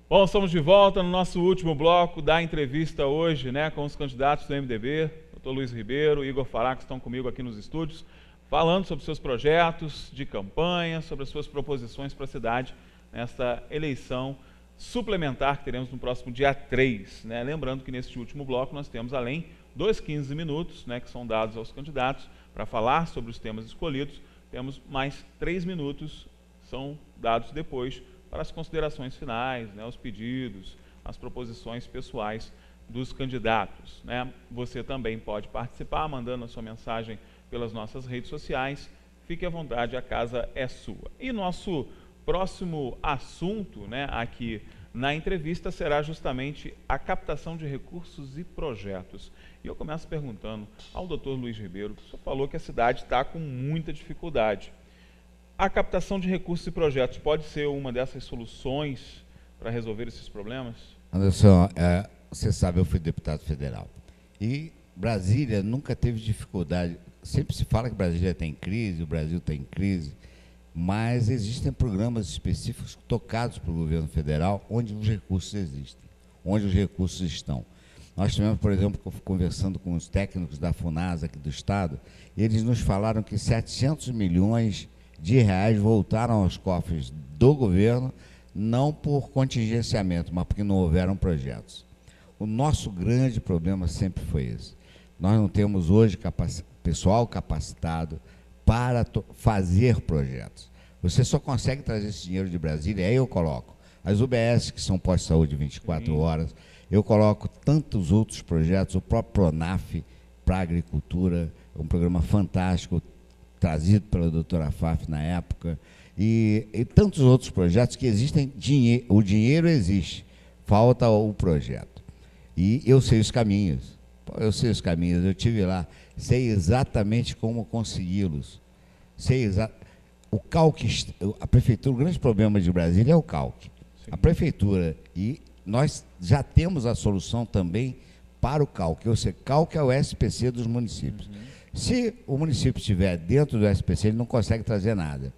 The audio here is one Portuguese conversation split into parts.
Bom, estamos de volta no nosso último bloco da entrevista hoje, né, com os candidatos do MDB, Dr. Luiz Ribeiro e Igor Fará, que estão comigo aqui nos estúdios, falando sobre seus projetos de campanha, sobre as suas proposições para a cidade nesta eleição suplementar que teremos no próximo dia 3. Né? Lembrando que neste último bloco nós temos, além dos 15 minutos, né, que são dados aos candidatos para falar sobre os temas escolhidos, temos mais 3 minutos, são dados depois para as considerações finais, né, os pedidos, as proposições pessoais dos candidatos. Né? Você também pode participar mandando a sua mensagem pelas nossas redes sociais. Fique à vontade, a casa é sua. E nosso próximo assunto, né, aqui na entrevista será justamente a captação de recursos e projetos. E eu começo perguntando ao Dr. Luiz Ribeiro, o senhor falou que a cidade está com muita dificuldade. A captação de recursos e projetos pode ser uma dessas soluções para resolver esses problemas? Anderson, você sabe, eu fui deputado federal. E Brasília nunca teve dificuldade. Sempre se fala que Brasília tem crise, o Brasil tem crise, mas existem programas específicos tocados pelo governo federal onde os recursos existem, onde os recursos estão. Nós tivemos, por exemplo, conversando com os técnicos da FUNASA aqui do Estado, e eles nos falaram que 700 milhões de reais voltaram aos cofres do governo, não por contingenciamento, mas porque não houveram projetos. O nosso grande problema sempre foi esse. Nós não temos hoje pessoal capacitado para fazer projetos. Você só consegue trazer esse dinheiro de Brasília, aí eu coloco as UBS, que são pós-saúde 24 horas, eu coloco tantos outros projetos, o próprio PRONAF para a agricultura, um programa fantástico, trazido pela doutora Faf na época, e tantos outros projetos que existem, o dinheiro existe, falta o projeto. E eu sei os caminhos, eu estive lá, sei exatamente como consegui-los, o calque, a prefeitura, o grande problema de Brasília é o calque. Sim. A prefeitura, e nós já temos a solução também para o calque, ou seja, calque é o SPC dos municípios. Se o município estiver dentro do SPC, ele não consegue trazer nada.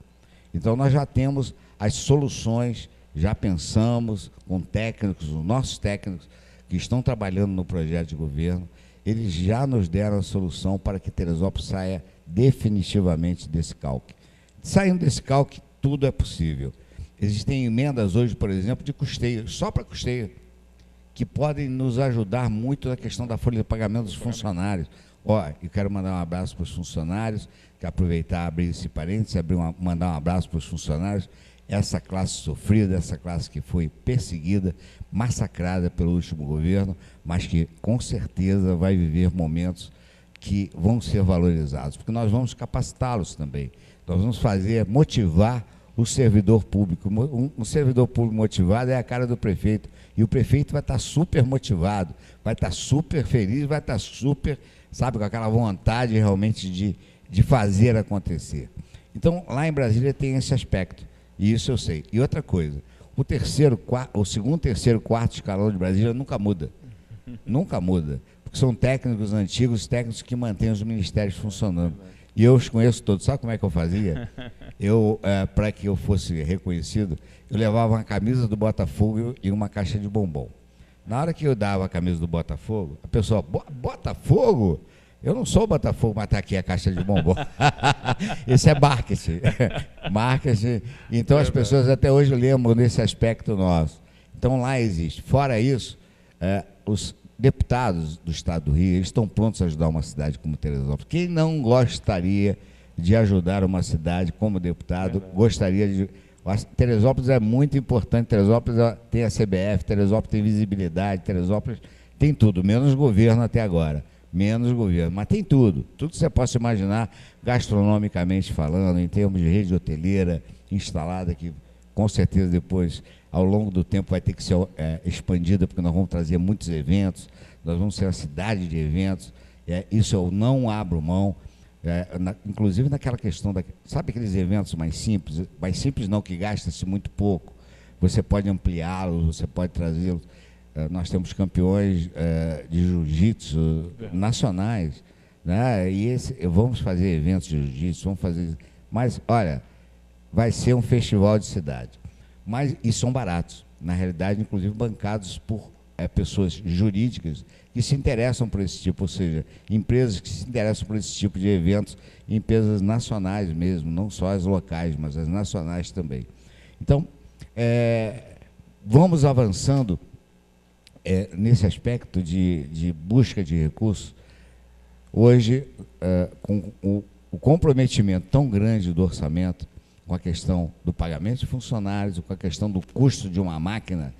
Então, nós já temos as soluções, já pensamos com técnicos, os nossos técnicos que estão trabalhando no projeto de governo, eles já nos deram a solução para que Teresópolis saia definitivamente desse calque. Saindo desse calque, tudo é possível. Existem emendas hoje, por exemplo, de custeio, só para custeio, que podem nos ajudar muito na questão da folha de pagamento dos funcionários. Eu quero mandar um abraço para os funcionários, quero aproveitar, abrir esse parênteses, mandar um abraço para os funcionários, essa classe sofrida, essa classe que foi perseguida, massacrada pelo último governo, mas que com certeza vai viver momentos que vão ser valorizados, porque nós vamos capacitá-los também, nós vamos motivar o servidor público. Um servidor público motivado é a cara do prefeito, e o prefeito vai estar super motivado, vai estar super feliz, vai estar super, sabe, com aquela vontade realmente de fazer acontecer. Então, lá em Brasília tem esse aspecto, e isso eu sei. E outra coisa, o segundo, terceiro, quarto escalão de Brasília nunca muda, porque são técnicos antigos, técnicos que mantêm os ministérios funcionando. E eu os conheço todos. Sabe como é que eu fazia? Para que eu fosse reconhecido, eu levava uma camisa do Botafogo e uma caixa de bombom. Na hora que eu dava a camisa do Botafogo, a pessoa, Botafogo? Eu não sou o Botafogo, mas está aqui a caixa de bombom. Esse é marketing. Marketing. Então as pessoas até hoje lembram desse aspecto nosso. Então lá existe. Fora isso, os deputados do Estado do Rio, eles estão prontos a ajudar uma cidade como Teresópolis. Quem não gostaria de ajudar uma cidade como deputado, gostaria de... Teresópolis é muito importante, Teresópolis tem a CBF, Teresópolis tem visibilidade, Teresópolis tem tudo, menos governo até agora, mas tem tudo que você possa imaginar, gastronomicamente falando, em termos de rede hoteleira instalada, que com certeza depois, ao longo do tempo, vai ter que ser expandida, porque nós vamos trazer muitos eventos, nós vamos ser uma cidade de eventos, isso eu não abro mão, inclusive naquela questão, sabe aqueles eventos mais simples não, que gasta-se muito pouco, você pode ampliá-los, você pode trazê-los, nós temos campeões de jiu-jitsu nacionais, né? Vamos fazer eventos de jiu-jitsu, vamos fazer... Mas, olha, vai ser um festival de cidade. E são baratos. Na realidade, inclusive, bancados por pessoas jurídicas que se interessam por esse tipo, ou seja, empresas que se interessam por esse tipo de eventos, empresas nacionais mesmo, não só as locais, mas as nacionais também. Então, vamos avançando nesse aspecto de busca de recursos. Hoje, com o comprometimento tão grande do orçamento, com a questão do pagamento de funcionários, com a questão do custo de uma máquina,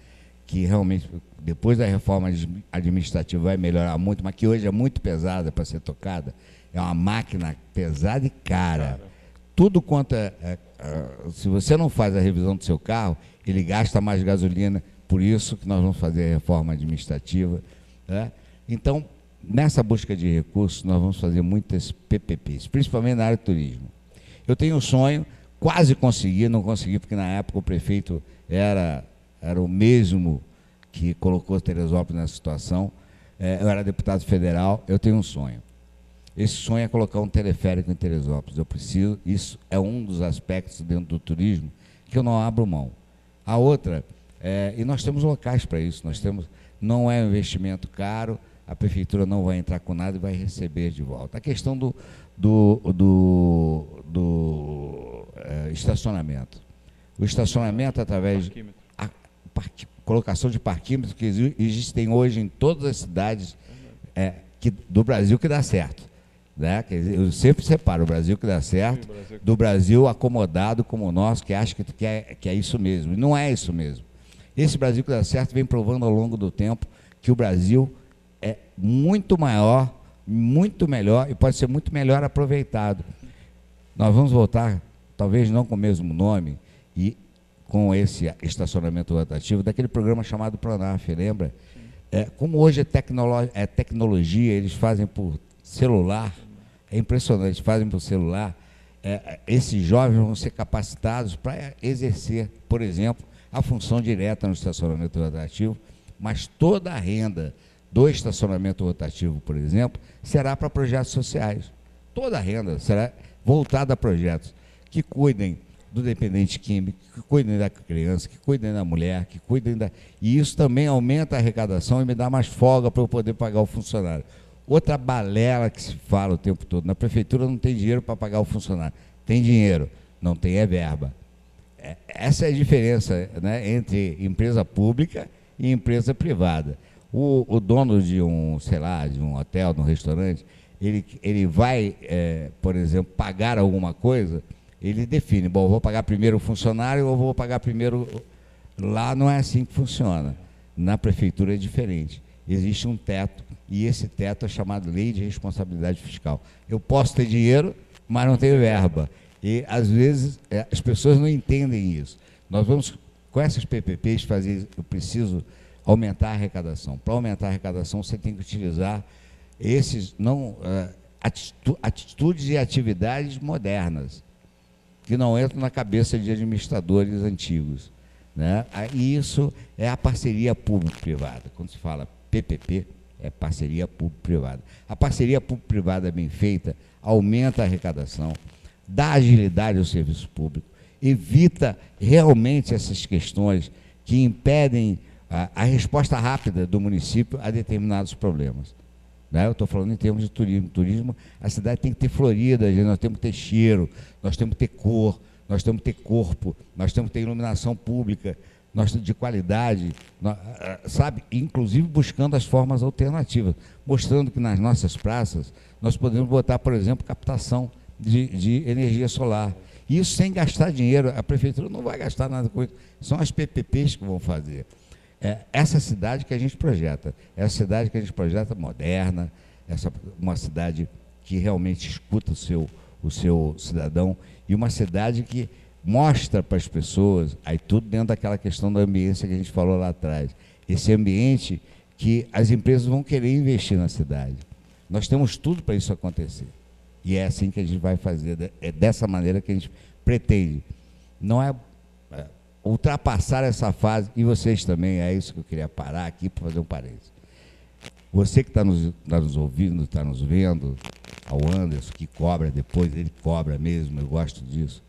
que realmente, depois da reforma administrativa, vai melhorar muito, mas que hoje é muito pesada para ser tocada, é uma máquina pesada e cara. Tudo quanto se você não faz a revisão do seu carro, ele gasta mais gasolina, por isso que nós vamos fazer a reforma administrativa, né? Então, nessa busca de recursos, nós vamos fazer muitas PPPs, principalmente na área do turismo. Eu tenho um sonho, quase consegui, não consegui, porque na época o prefeito era o mesmo que colocou Teresópolis nessa situação. Eu era deputado federal, eu tenho um sonho. Esse sonho é colocar um teleférico em Teresópolis. Isso é um dos aspectos dentro do turismo que eu não abro mão. A outra, e nós temos locais para isso, não é um investimento caro, a prefeitura não vai entrar com nada e vai receber de volta. A questão do estacionamento. O estacionamento através de colocação de parquímetros que existem hoje em todas as cidades do Brasil que dá certo. Né? Eu sempre separo o Brasil que dá certo do Brasil acomodado como o nosso, que acha que é isso mesmo. E não é isso mesmo. Esse Brasil que dá certo vem provando ao longo do tempo que o Brasil é muito maior, muito melhor e pode ser muito melhor aproveitado. Nós vamos voltar, talvez não com o mesmo nome, e com esse estacionamento rotativo, daquele programa chamado Pronaf, lembra? Como hoje é tecnologia, eles fazem por celular, é impressionante, fazem por celular, esses jovens vão ser capacitados para exercer, por exemplo, a função direta no estacionamento rotativo, mas toda a renda do estacionamento rotativo, por exemplo, será para projetos sociais. Toda a renda será voltada a projetos que cuidem do dependente químico, que cuidem da criança, que cuidem da mulher, que cuidem da... E isso também aumenta a arrecadação e me dá mais folga para eu poder pagar o funcionário. Outra balela que se fala o tempo todo, na prefeitura não tem dinheiro para pagar o funcionário. Tem dinheiro, não tem verba. Essa é a diferença, né, entre empresa pública e empresa privada. O dono de um, sei lá, de um hotel, de um restaurante, ele vai, por exemplo, pagar alguma coisa, ele define, bom, vou pagar primeiro o funcionário ou vou pagar primeiro... Lá não é assim que funciona. Na prefeitura é diferente. Existe um teto, e esse teto é chamado Lei de Responsabilidade Fiscal. Eu posso ter dinheiro, mas não tenho verba. E, às vezes, as pessoas não entendem isso. Nós vamos, com essas PPPs, fazer... Eu preciso aumentar a arrecadação. Para aumentar a arrecadação, você tem que utilizar atitudes e atividades modernas, que não entram na cabeça de administradores antigos, né? E isso é a parceria público-privada. Quando se fala PPP, é parceria público-privada. A parceria público-privada bem feita aumenta a arrecadação, dá agilidade ao serviço público, evita realmente essas questões que impedem a resposta rápida do município a determinados problemas. Né? Eu estou falando em termos de turismo. Turismo, a cidade tem que ter florida, nós temos que ter cheiro, nós temos que ter cor, nós temos que ter corpo, nós temos que ter iluminação pública, de qualidade, sabe? Inclusive buscando as formas alternativas, mostrando que nas nossas praças nós podemos botar, por exemplo, captação de energia solar. Isso sem gastar dinheiro, a prefeitura não vai gastar nada com isso, são as PPPs que vão fazer. Essa cidade que a gente projeta, moderna, uma cidade que realmente escuta o seu cidadão, e uma cidade que mostra para as pessoas, aí tudo dentro daquela questão da ambiência que a gente falou lá atrás, esse ambiente que as empresas vão querer investir na cidade. Nós temos tudo para isso acontecer, e é assim que a gente vai fazer, é dessa maneira que a gente pretende. Não é ultrapassar essa fase, e vocês também, é isso que eu queria parar aqui para fazer um parênteses. Você que está nos ouvindo, está nos vendo, ao Anderson, que cobra depois, ele cobra mesmo, eu gosto disso.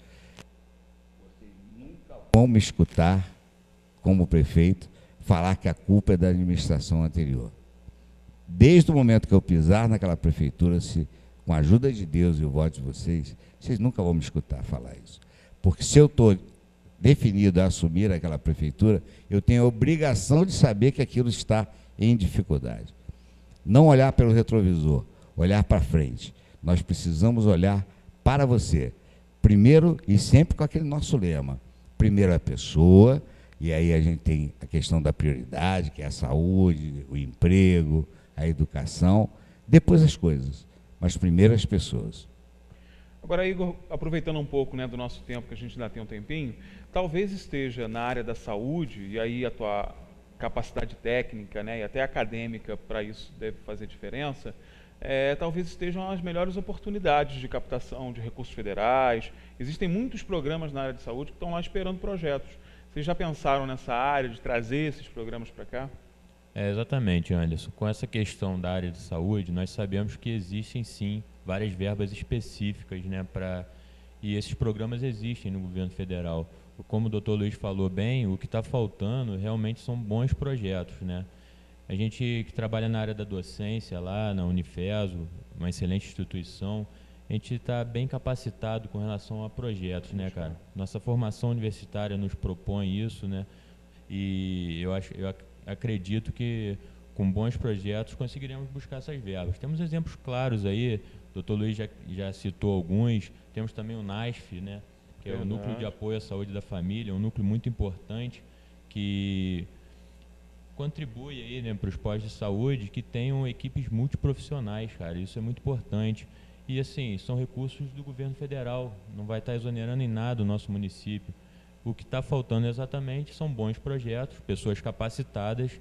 Vocês nunca vão me escutar, como prefeito, falar que a culpa é da administração anterior. Desde o momento que eu pisar naquela prefeitura, com a ajuda de Deus e o voto de vocês nunca vão me escutar falar isso. Porque se eu estou definido a assumir aquela prefeitura, eu tenho a obrigação de saber que aquilo está em dificuldade. Não olhar pelo retrovisor, olhar para frente. Nós precisamos olhar para você. Primeiro e sempre com aquele nosso lema. Primeiro a pessoa, e aí a gente tem a questão da prioridade, que é a saúde, o emprego, a educação, depois as coisas, mas primeiro as pessoas. Agora, Igor, aproveitando um pouco, né, do nosso tempo, que a gente ainda tem um tempinho, talvez esteja na área da saúde, e aí a tua capacidade técnica, né, e até acadêmica para isso deve fazer diferença, talvez estejam as melhores oportunidades de captação de recursos federais. Existem muitos programas na área de saúde que estão lá esperando projetos. Vocês já pensaram nessa área de trazer esses programas para cá? Exatamente, Anderson. Com essa questão da área de saúde, nós sabemos que existem sim várias verbas específicas, né, e esses programas existem no governo federal. Como o doutor Luiz falou bem, o que está faltando realmente são bons projetos, né? A gente que trabalha na área da docência lá na Unifeso, uma excelente instituição, a gente está bem capacitado com relação a projetos, né, cara? Nossa formação universitária nos propõe isso, né? E eu acredito que com bons projetos conseguiremos buscar essas verbas. Temos exemplos claros aí, o doutor Luiz já citou alguns, temos também o NASF, né, que é o Núcleo de Apoio à Saúde da Família, um núcleo muito importante que contribui aí, né, para os postos de saúde que tenham equipes multiprofissionais, cara, isso é muito importante. E assim, são recursos do governo federal, não vai estar exonerando em nada o nosso município. O que está faltando exatamente são bons projetos, pessoas capacitadas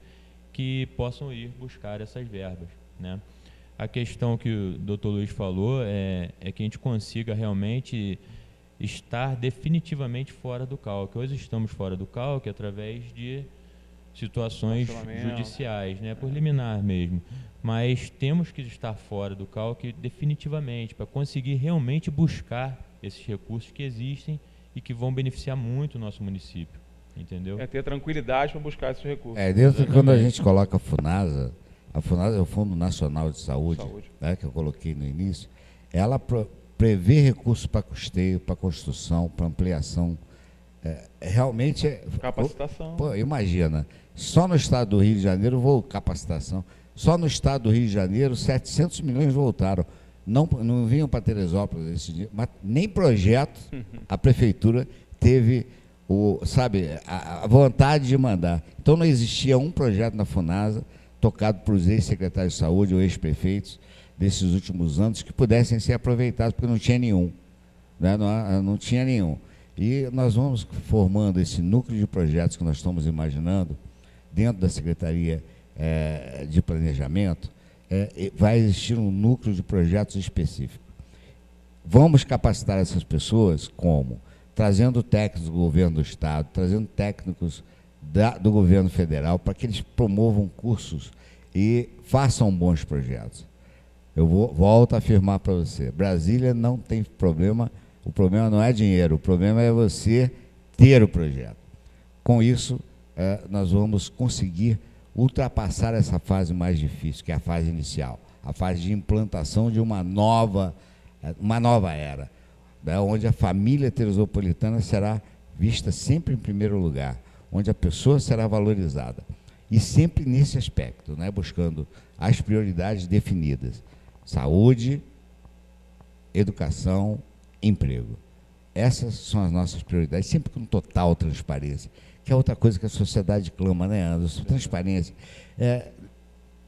que possam ir buscar essas verbas, né? A questão que o doutor Luiz falou é que a gente consiga realmente estar definitivamente fora do CALC. Hoje estamos fora do CALC através de situações judiciais, né, por liminar mesmo. Mas temos que estar fora do CALC definitivamente para conseguir realmente buscar esses recursos que existem e que vão beneficiar muito o nosso município, entendeu? É ter tranquilidade para buscar esses recursos. Quando a gente coloca a FUNASA é o Fundo Nacional de Saúde. Né, que eu coloquei no início, ela prevê recursos para custeio, para construção, para ampliação. Realmente capacitação. Imagina, só no estado do Rio de Janeiro, capacitação, só no estado do Rio de Janeiro, 700 milhões voltaram. Não vinham para Teresópolis esse dia, mas nem projeto a prefeitura teve a vontade de mandar. Então não existia um projeto na FUNASA, tocado por os ex-secretários de saúde ou ex-prefeitos desses últimos anos, que pudessem ser aproveitados, porque não tinha nenhum. Né? Não tinha nenhum. E nós vamos formando esse núcleo de projetos que nós estamos imaginando dentro da Secretaria de Planejamento. Vai existir um núcleo de projetos específico. Vamos capacitar essas pessoas como? Trazendo técnicos do governo do Estado, trazendo técnicos do governo federal, para que eles promovam cursos e façam bons projetos. Eu volto a afirmar para você, Brasília não tem problema, o problema não é dinheiro, o problema é você ter o projeto. Com isso, nós vamos conseguir ultrapassar essa fase mais difícil, que é a fase inicial, a fase de implantação de uma nova era, né, onde a família teresopolitana será vista sempre em primeiro lugar, onde a pessoa será valorizada. E sempre nesse aspecto, né, buscando as prioridades definidas: saúde, educação, emprego. Essas são as nossas prioridades, sempre com total transparência, que é outra coisa que a sociedade clama, né, Anderson? Transparência.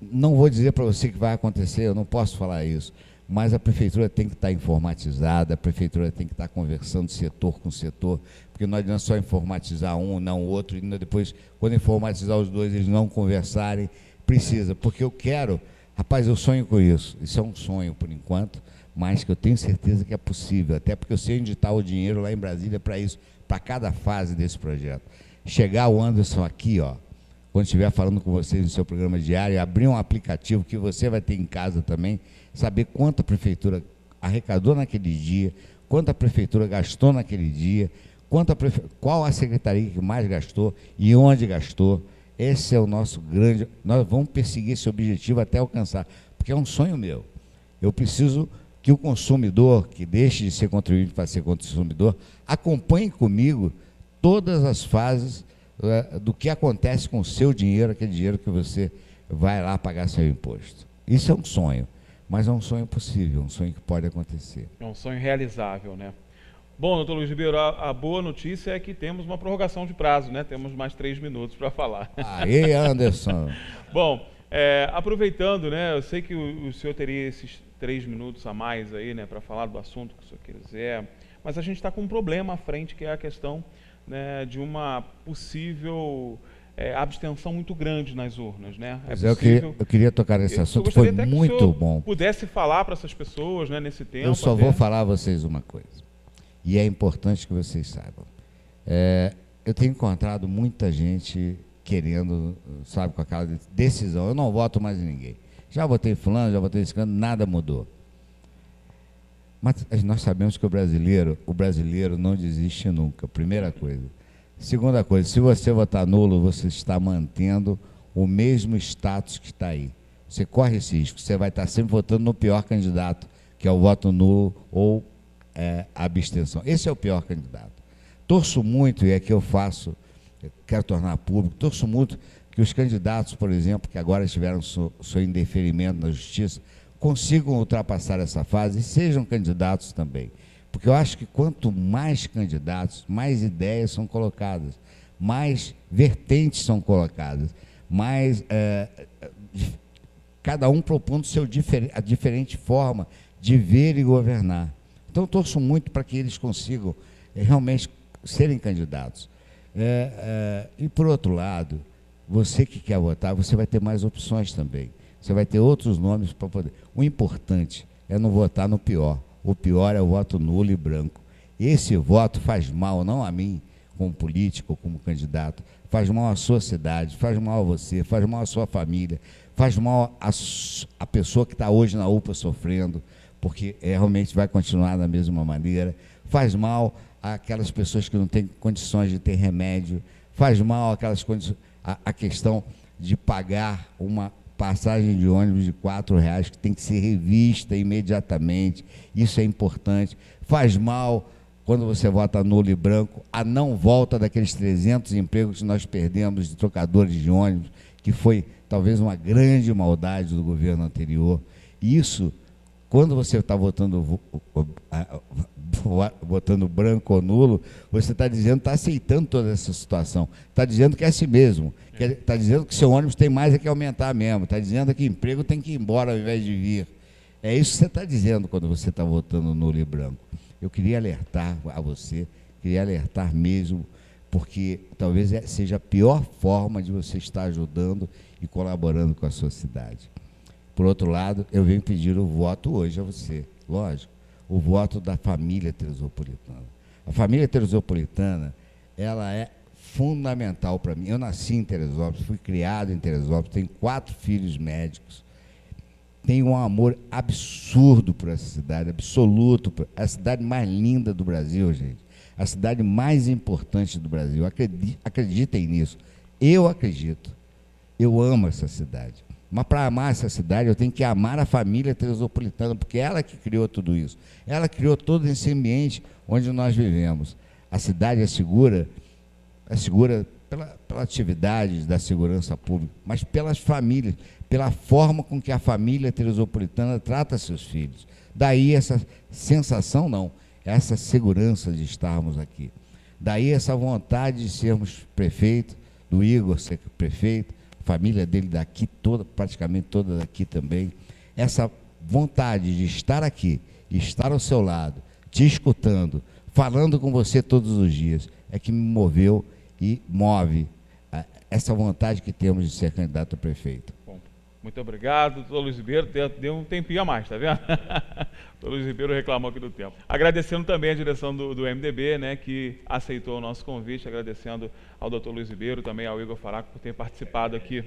Não vou dizer para você que vai acontecer, eu não posso falar isso, mas a prefeitura tem que estar informatizada, a prefeitura tem que estar conversando setor com setor, porque não adianta só informatizar um, não o outro, e depois, quando informatizar os dois, eles não conversarem. Precisa, porque eu quero, rapaz, eu sonho com isso, é um sonho por enquanto, mas que eu tenho certeza que é possível, até porque eu sei onde está o dinheiro lá em Brasília para isso, para cada fase desse projeto. Chegar o Anderson aqui, quando estiver falando com vocês no seu programa diário, abrir um aplicativo que você vai ter em casa também, saber quanto a prefeitura arrecadou naquele dia, quanto a prefeitura gastou naquele dia, qual a secretaria que mais gastou e onde gastou. Esse é o nosso grande... Nós vamos perseguir esse objetivo até alcançar, porque é um sonho meu. Eu preciso que o consumidor, que deixe de ser contribuinte para ser consumidor, acompanhe comigo todas as fases do que acontece com o seu dinheiro, aquele dinheiro que você vai lá pagar seu imposto. Isso é um sonho, mas é um sonho possível, um sonho que pode acontecer. É um sonho realizável, né? Bom, doutor Luiz Ribeiro, a boa notícia é que temos uma prorrogação de prazo, né? Temos mais 3 minutos para falar. Aê, Anderson! Bom, aproveitando, né? Eu sei que o senhor teria esses 3 minutos a mais aí, né? Para falar do assunto que o senhor quiser, mas a gente está com um problema à frente, que é a questão, né, de uma possível abstenção muito grande nas urnas, né? Eu queria tocar nesse assunto, foi muito bom. Pudesse falar para essas pessoas, né, nesse tempo. Eu só vou falar a vocês uma coisa, e é importante que vocês saibam. Eu tenho encontrado muita gente querendo, sabe, com aquela decisão, eu não voto mais em ninguém. Já votei fulano, já votei esse cano, nada mudou. Mas nós sabemos que o brasileiro não desiste nunca, primeira coisa. Segunda coisa, se você votar nulo, você está mantendo o mesmo status que está aí. Você corre esse risco, você vai estar sempre votando no pior candidato, que é o voto nulo ou a abstenção. Esse é o pior candidato. Torço muito, e é que eu faço, quero tornar público, torço muito que os candidatos, por exemplo, que agora tiveram seu indeferimento na justiça, consigam ultrapassar essa fase e sejam candidatos também. Porque eu acho que quanto mais candidatos, mais ideias são colocadas, mais vertentes são colocadas, mais cada um propondo a diferente forma de ver e governar. Então, eu torço muito para que eles consigam realmente serem candidatos. E, por outro lado, você que quer votar, você vai ter mais opções também. Você vai ter outros nomes para poder... O importante é não votar no pior. O pior é o voto nulo e branco. Esse voto faz mal, não a mim, como político ou como candidato, faz mal à sua cidade, faz mal a você, faz mal à sua família, faz mal à pessoa que está hoje na UPA sofrendo, porque realmente vai continuar da mesma maneira, faz mal àquelas pessoas que não têm condições de ter remédio, faz mal àquelas condições, a questão de pagar uma passagem de ônibus de R$4 que tem que ser revista imediatamente, isso é importante. Faz mal, quando você vota nulo e branco, a não volta daqueles 300 empregos que nós perdemos de trocadores de ônibus, que foi talvez uma grande maldade do governo anterior. Isso, quando você está votando branco ou nulo, você está dizendo, está aceitando toda essa situação, está dizendo que é assim mesmo, está dizendo que seu ônibus tem mais que aumentar mesmo, está dizendo que emprego tem que ir embora ao invés de vir. É isso que você está dizendo quando você está votando nulo e branco. Eu queria alertar a você, queria alertar mesmo, porque talvez seja a pior forma de você estar ajudando e colaborando com a sua cidade. Por outro lado, eu venho pedir o voto hoje a você, lógico, o voto da família teresopolitana. A família teresopolitana, ela é fundamental para mim. Eu nasci em Teresópolis, fui criado em Teresópolis, tenho 4 filhos médicos, tenho um amor absurdo por essa cidade, absoluto, é a cidade mais linda do Brasil, gente, a cidade mais importante do Brasil, acreditem nisso, eu acredito, eu amo essa cidade. Mas para amar essa cidade, eu tenho que amar a família teresopolitana, porque ela que criou tudo isso. Ela criou todo esse ambiente onde nós vivemos. A cidade é segura pela atividade da segurança pública, mas pelas famílias, pela forma com que a família teresopolitana trata seus filhos. Daí essa sensação, não, essa segurança de estarmos aqui. Daí essa vontade de sermos prefeito, do Igor ser prefeito, família dele daqui toda, praticamente toda daqui também, essa vontade de estar aqui, estar ao seu lado, te escutando, falando com você todos os dias, é que me moveu e move essa vontade que temos de ser candidato a prefeito. Bom, Muito obrigado, doutor Luiz Ribeiro, deu um tempinho a mais, tá vendo? O doutor Luiz Ribeiro reclamou aqui do tempo. Agradecendo também a direção do MDB, né, que aceitou o nosso convite, agradecendo ao doutor Luiz Ribeiro, também ao Igor Faraco por ter participado aqui.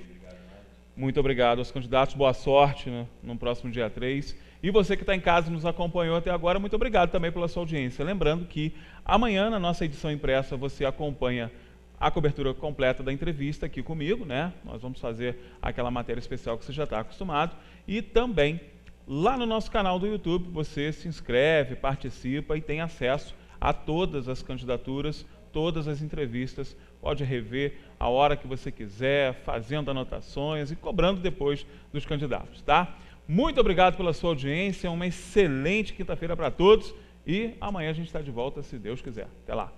Muito obrigado aos candidatos, boa sorte, né, no próximo dia 3. E você que está em casa e nos acompanhou até agora, muito obrigado também pela sua audiência. Lembrando que amanhã, na nossa edição impressa, você acompanha a cobertura completa da entrevista aqui comigo, né? Nós vamos fazer aquela matéria especial que você já está acostumado. E também, lá no nosso canal do YouTube, você se inscreve, participa e tem acesso a todas as candidaturas, todas as entrevistas. Pode rever a hora que você quiser, fazendo anotações e cobrando depois dos candidatos, tá? Muito obrigado pela sua audiência, uma excelente quinta-feira para todos. E amanhã a gente está de volta, se Deus quiser. Até lá.